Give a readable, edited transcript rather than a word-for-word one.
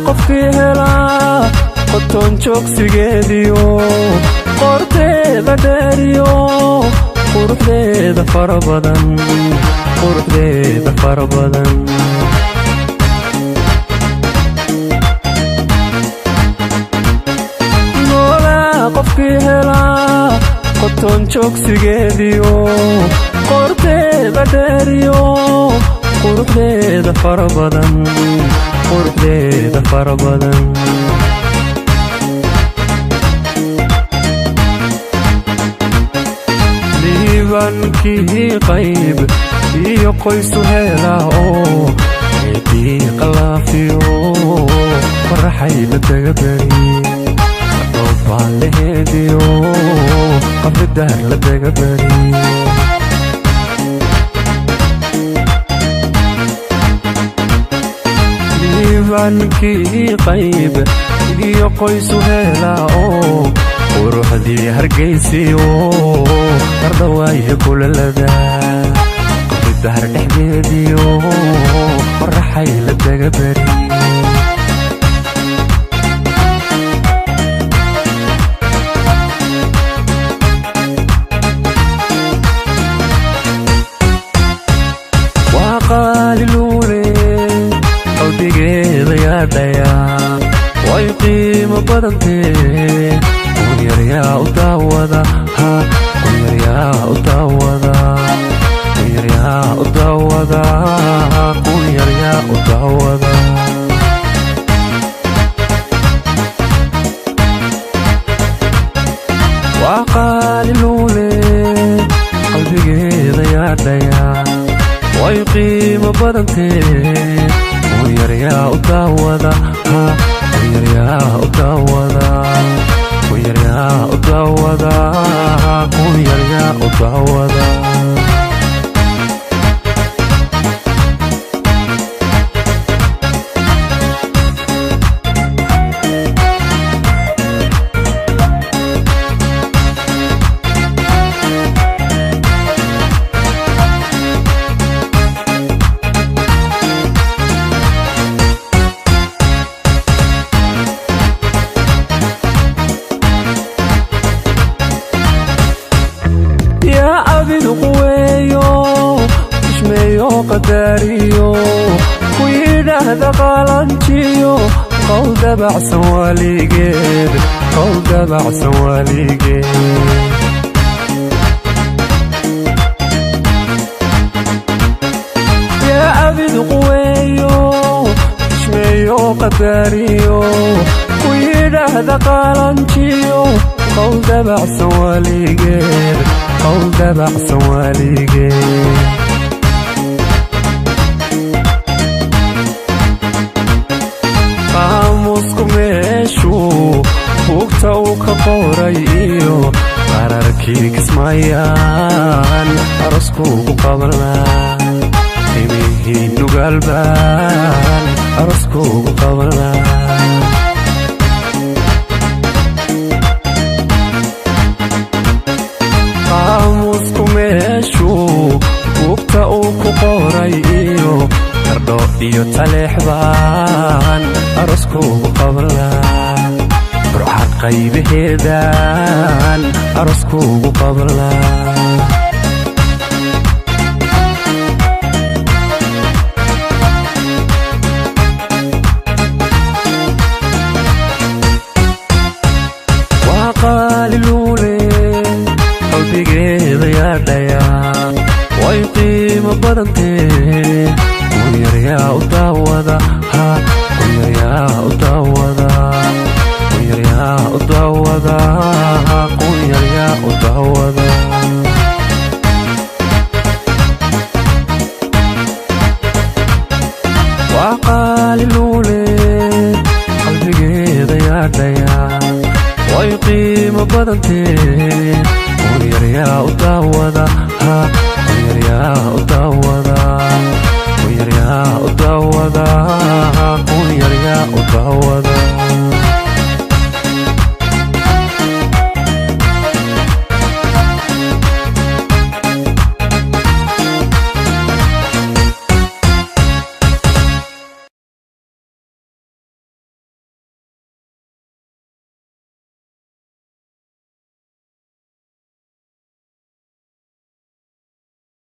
qofkii helaa qoton joogsigeediyo qorteeda dheeriyo quruxdeeda fara badan noolaa qofkii helaa qoton joogsigeediyo qorteeda dheeriyo quruxdeeda fara badan liibankii qayb iyo qoysu helaa oo eedii qalaafiyo faraxay la daga beri dhoobaan laheediyo qabridaar la daga beri liibankii qayb iyo qoysu helaa oo quruxdii hargaysiyo qardhawaayo kulalada qabridaar dhexdeediyo faraxay la daga beri waa qaaliluule qalbigeeda yaadhayaa way qiimo badantee kun yaryaa u daawada kun yaryaa u daawada kun yaryaa u daawada kun yaryaa u daawada waa qaaliluule qalbigeeda yaadhayaa way qiimo badantee kun yaryaa u daawada kun yaryaa u daawada kun yaryaa u daawada kun yaryaa u daawada quweeyo ishmeeyo qadaariyo ku yidhaahda qaalanjiyo qowl dabacsan waaligeed yaa abid quweeyo ishmeeyo qadaariyo ku yidhaahda qaalanjiyo qowl dabacsan waaligeed qaamuusku meeshuu buugta uu ka qoray iyo qararkii kismaayaan aroskuugu qabanlaa imihii nugaalbaan aroskuugu qabanlaa qaamuusku meeshuu buugta uu ku qoray iyo qardho iyo taleexbaan aroskuugu qabanlaa burcad qaybaheedaan aroskuugu qabanlaa waa qaaliluule qalbigeeda yaadhayaa way qiimo badantee kun yaryaa u daawada kun yaryaa u daawada kun yaryaa u daawada kun yaryaa u daawada waa qaaliluule qalbigeeda yaadhayaa way qiimo badantee kunyaryaa u daawada kunyaryaa u daawada